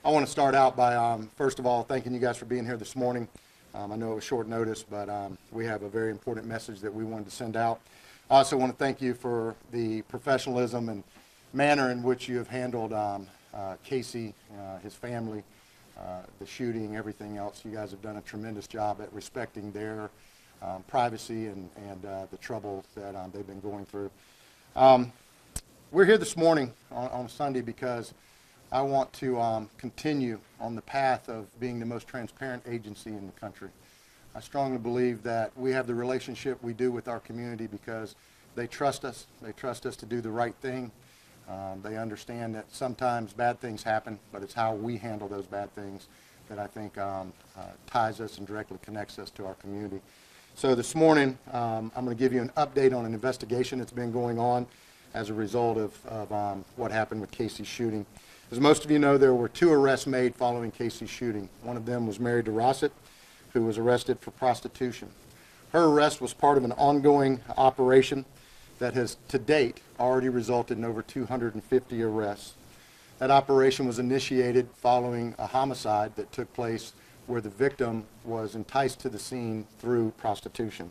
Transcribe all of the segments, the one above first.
I want to start out by, first of all, thanking you guys for being here this morning. I know it was short notice, but we have a very important message that we wanted to send out. I also want to thank you for the professionalism and manner in which you have handled Casey, his family, the shooting, everything else. You guys have done a tremendous job at respecting their privacy and the trouble that they've been going through. We're here this morning on Sunday because I want to continue on the path of being the most transparent agency in the country. I strongly believe that we have the relationship we do with our community because they trust us. They trust us to do the right thing. They understand that sometimes bad things happen, but it's how we handle those bad things that I think ties us and directly connects us to our community. So this morning, I'm going to give you an update on an investigation that's been going on as a result of what happened with Casey's shooting. As most of you know, there were 2 arrests made following Casey's shooting. One of them was Mary DeRosset, who was arrested for prostitution. Her arrest was part of an ongoing operation that has, to date, already resulted in over 250 arrests. That operation was initiated following a homicide that took place where the victim was enticed to the scene through prostitution.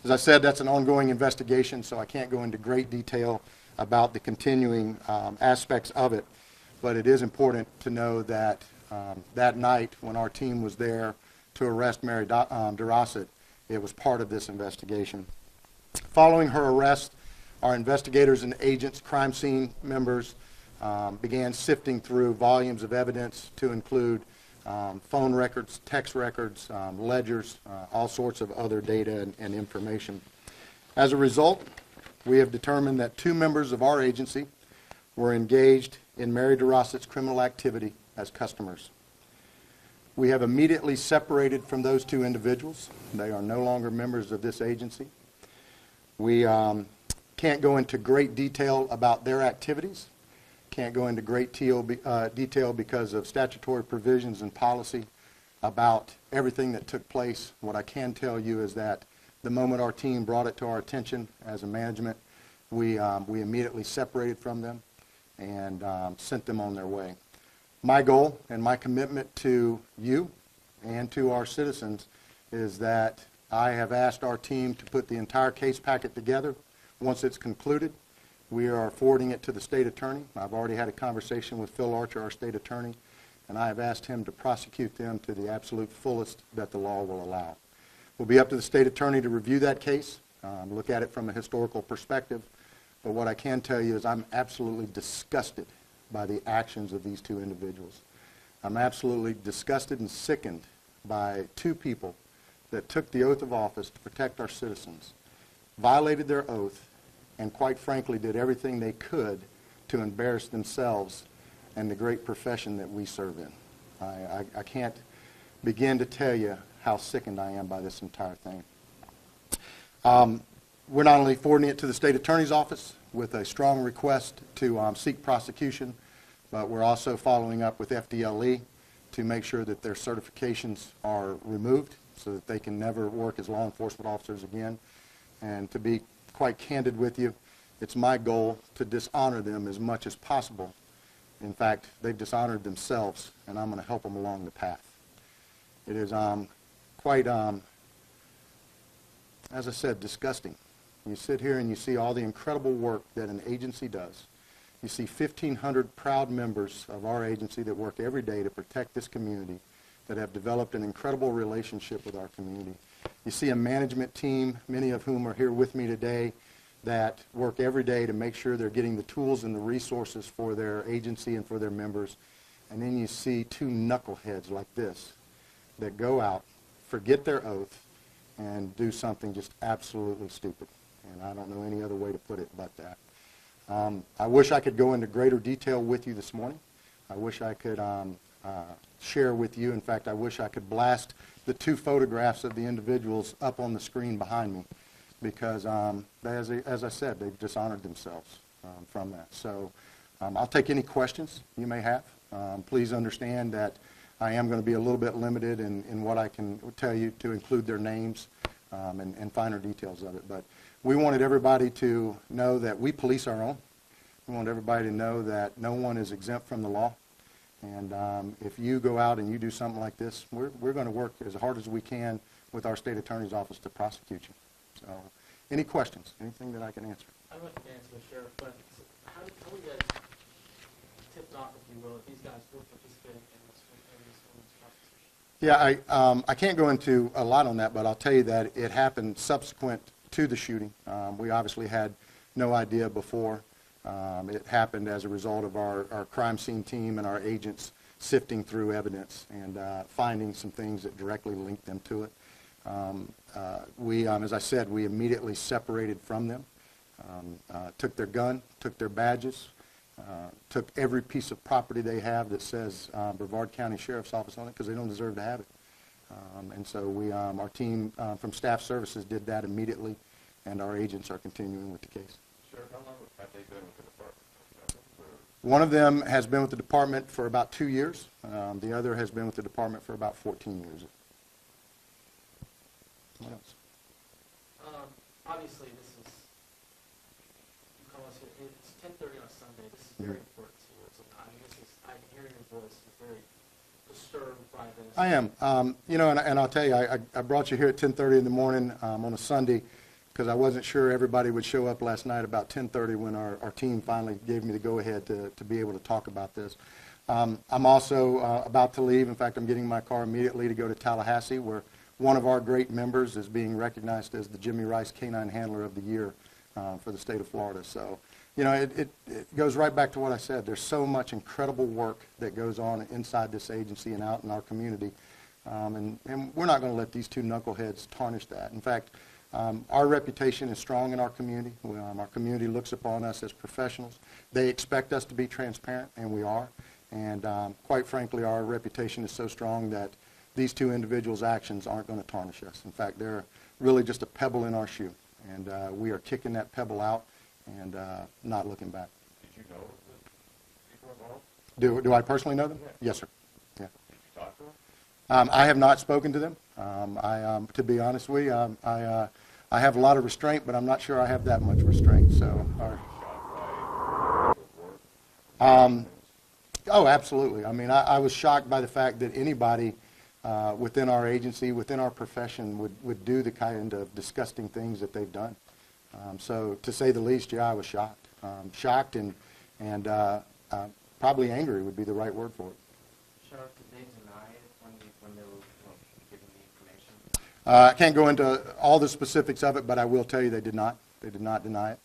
As I said, that's an ongoing investigation, so I can't go into great detail about the continuing aspects of it. But it is important to know that that night when our team was there to arrest Mary DeRosset, it was part of this investigation. Following her arrest, our investigators and agents, crime scene members, began sifting through volumes of evidence to include phone records, text records, ledgers, all sorts of other data and information. As a result, we have determined that 2 members of our agency were engaged in Mary DeRosset's criminal activity as customers. We have immediately separated from those 2 individuals. They are no longer members of this agency. We can't go into great detail about their activities. Can't go into great detail because of statutory provisions and policy about everything that took place. What I can tell you is that the moment our team brought it to our attention as a management, we immediately separated from them and sent them on their way. My goal and my commitment to you and to our citizens is that I have asked our team to put the entire case packet together. Once it's concluded, we are forwarding it to the state attorney. I've already had a conversation with Phil Archer, our state attorney, and I have asked him to prosecute them to the absolute fullest that the law will allow. We'll be up to the state attorney to review that case, look at it from a historical perspective. But what I can tell you is I'm absolutely disgusted by the actions of these 2 individuals. I'm absolutely disgusted and sickened by 2 people that took the oath of office to protect our citizens, violated their oath, and quite frankly did everything they could to embarrass themselves and the great profession that we serve in. I can't begin to tell you how sickened I am by this entire thing. We're not only forwarding it to the state attorney's office with a strong request to seek prosecution, but we're also following up with FDLE to make sure that their certifications are removed so that they can never work as law enforcement officers again. And to be quite candid with you, it's my goal to dishonor them as much as possible. In fact, they've dishonored themselves, and I'm going to help them along the path. It is quite, as I said, disgusting. You sit here and you see all the incredible work that an agency does. You see 1,500 proud members of our agency that work every day to protect this community, that have developed an incredible relationship with our community. You see a management team, many of whom are here with me today, that work every day to make sure they're getting the tools and the resources for their agency and for their members. And then you see 2 knuckleheads like this that go out, forget their oath, and do something just absolutely stupid. And I don't know any other way to put it but that. I wish I could go into greater detail with you this morning. I wish I could share with you. In fact, I wish I could blast the 2 photographs of the individuals up on the screen behind me because, as I said, they've dishonored themselves from that. So I'll take any questions you may have. Please understand that I am going to be a little bit limited in what I can tell you to include their names and finer details of it. But we wanted everybody to know that we police our own. We want everybody to know that no one is exempt from the law. And if you go out and you do something like this, we're going to work as hard as we can with our state attorney's office to prosecute you. So, any questions? Anything that I can answer? I don't know if you can answer the sheriff, but how were you guys tipped off, if you will, that these guys were participating in this women's prostitution? Yeah, I can't go into a lot on that, but I'll tell you that it happened subsequent to the shooting. We obviously had no idea before. It happened as a result of our crime scene team and our agents sifting through evidence and finding some things that directly linked them to it. As I said, we immediately separated from them, took their gun, took their badges, took every piece of property they have that says Brevard County Sheriff's Office on it, because they don't deserve to have it. And so our team from staff services did that immediately, and our agents are continuing with the case. Sheriff, how long have they been with the department? One of them has been with the department for about 2 years. The other has been with the department for about 14 years. What else? Obviously, this is, you call us here, it's 10:30 on a Sunday. This is very important to you. So, I mean, I can hear your voice. You're very disturbed by this. I am. You know, and I'll tell you, I brought you here at 10:30 in the morning on a Sunday because I wasn't sure everybody would show up last night about 10:30 when our team finally gave me the go-ahead to be able to talk about this. I'm also about to leave. In fact, I'm getting in my car immediately to go to Tallahassee, where one of our great members is being recognized as the Jimmy Rice Canine Handler of the Year for the state of Florida. So, you know, it goes right back to what I said. There's so much incredible work that goes on inside this agency and out in our community. And we're not going to let these two knuckleheads tarnish that. In fact, our reputation is strong in our community. Our community looks upon us as professionals. They expect us to be transparent, and we are. And quite frankly, our reputation is so strong that these two individuals' actions aren't going to tarnish us. In fact, they're really just a pebble in our shoe. And we are kicking that pebble out and not looking back. Did you know the people involved? Do I personally know them? Yeah. Yes, sir. Yeah. Did you talk to them? I have not spoken to them. To be honest with you, I have a lot of restraint, but I'm not sure I have that much restraint. So, oh, absolutely. I mean, I was shocked by the fact that anybody within our agency, within our profession, would do the kind of disgusting things that they've done. So, to say the least, yeah, I was shocked. Shocked and probably angry would be the right word for it. Sheriff, did they deny it when they were giving the information? I can't go into all the specifics of it, but I will tell you they did not. They did not deny it.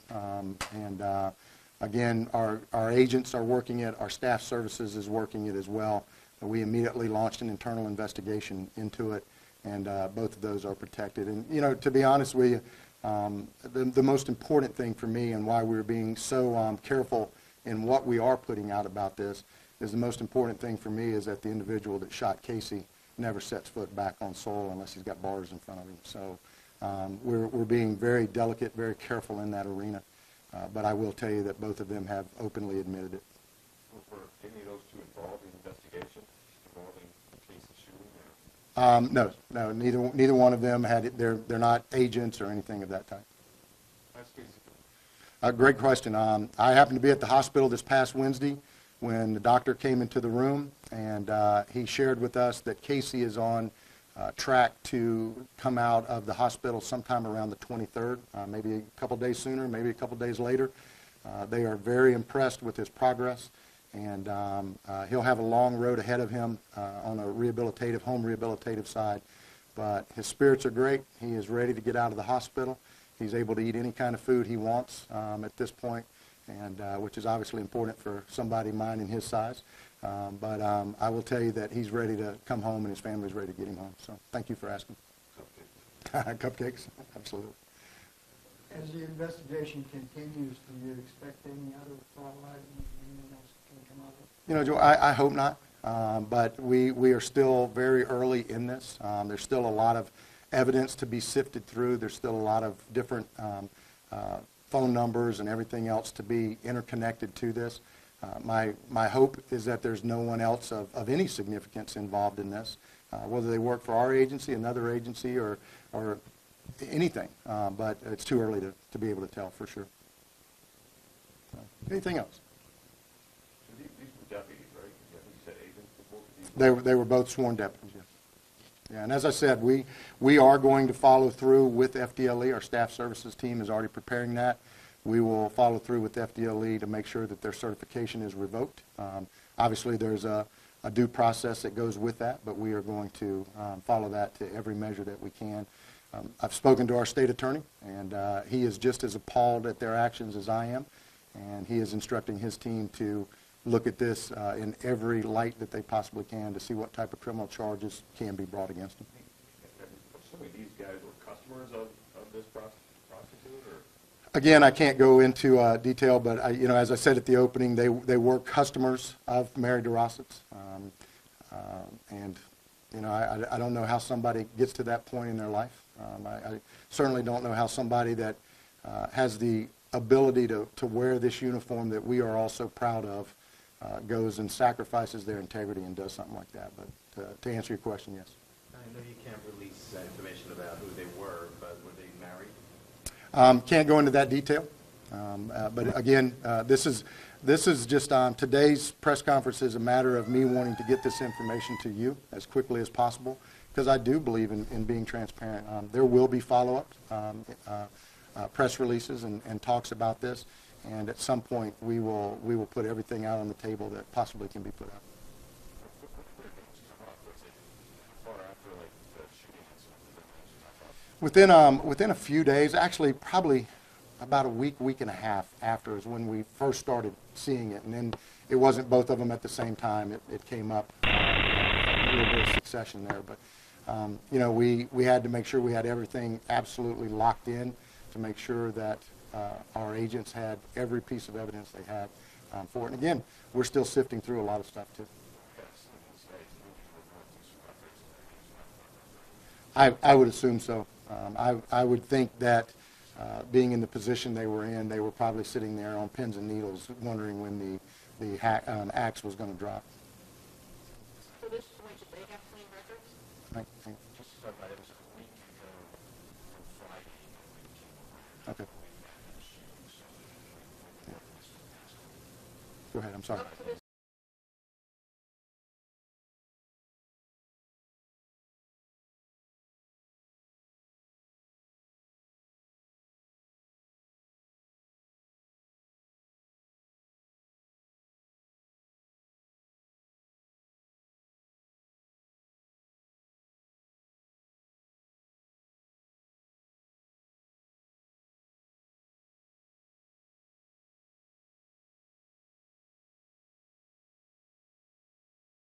Again, our agents are working it. Our staff services is working it as well. We immediately launched an internal investigation into it, and both of those are protected. And, you know, to be honest with you, the most important thing for me and why we're being so careful in what we are putting out about this is the most important thing for me is that the individual that shot Casey never sets foot back on soil unless he's got bars in front of him. So we're being very delicate, very careful in that arena. But I will tell you that both of them have openly admitted it. Were any of those two involved in the investigation involving Casey's shooting? No, neither one of them had it. They're not agents or anything of that type. That's Casey. Great question. I happened to be at the hospital this past Wednesday when the doctor came into the room, and he shared with us that Casey is on track to come out of the hospital sometime around the 23rd, maybe a couple days sooner, maybe a couple days later. They are very impressed with his progress, and he'll have a long road ahead of him on a home rehabilitative side. But his spirits are great. He is ready to get out of the hospital. He's able to eat any kind of food he wants at this point, and which is obviously important for somebody mine and his size. But I will tell you that he's ready to come home and his family's ready to get him home. So thank you for asking. Cupcakes. Cupcakes, absolutely. As the investigation continues, do you expect any other fallout, anything else can come out of it? You know, Joe, I hope not. But we are still very early in this. There's still a lot of evidence to be sifted through. There's still a lot of different phone numbers and everything else to be interconnected to this. My hope is that there's no one else of any significance involved in this, whether they work for our agency, another agency, or anything. But it's too early to be able to tell for sure. So, anything else? So these were deputies, right? You said agents? They were both sworn deputies, yes. Yeah, and as I said, we are going to follow through with FDLE. Our staff services team is already preparing that. We will follow through with FDLE to make sure that their certification is revoked. Obviously, there's a due process that goes with that, but we are going to follow that to every measure that we can. I've spoken to our state attorney, and he is just as appalled at their actions as I am, and he is instructing his team to look at this in every light that they possibly can to see what type of criminal charges can be brought against them. Assuming these guys were customers of this prostitute, or? Again, I can't go into detail, but as I said at the opening, they were customers of Mary DeRossit's, and I don't know how somebody gets to that point in their life. I certainly don't know how somebody that has the ability to wear this uniform that we are all so proud of goes and sacrifices their integrity and does something like that. But to answer your question, yes. I know you can't release information about who they were, but were they married? Can't go into that detail. But again, this is just today's press conference is a matter of me wanting to get this information to you as quickly as possible, because I do believe in being transparent. There will be follow-ups, press releases, and talks about this. And at some point, we will put everything out on the table that possibly can be put out. Within a few days, actually probably about a week and a half after is when we first started seeing it. And then it wasn't both of them at the same time. It came up a little bit of succession there. But, we had to make sure we had everything absolutely locked in to make sure that our agents had every piece of evidence they had for it. And again, we're still sifting through a lot of stuff too. I would assume so. I would think that being in the position they were in, they were probably sitting there on pins and needles wondering when the axe was going to drop. For this point, did they have clean records? Just to clarify, it was a week ago on Friday. Okay. Go ahead, I'm sorry. Up to this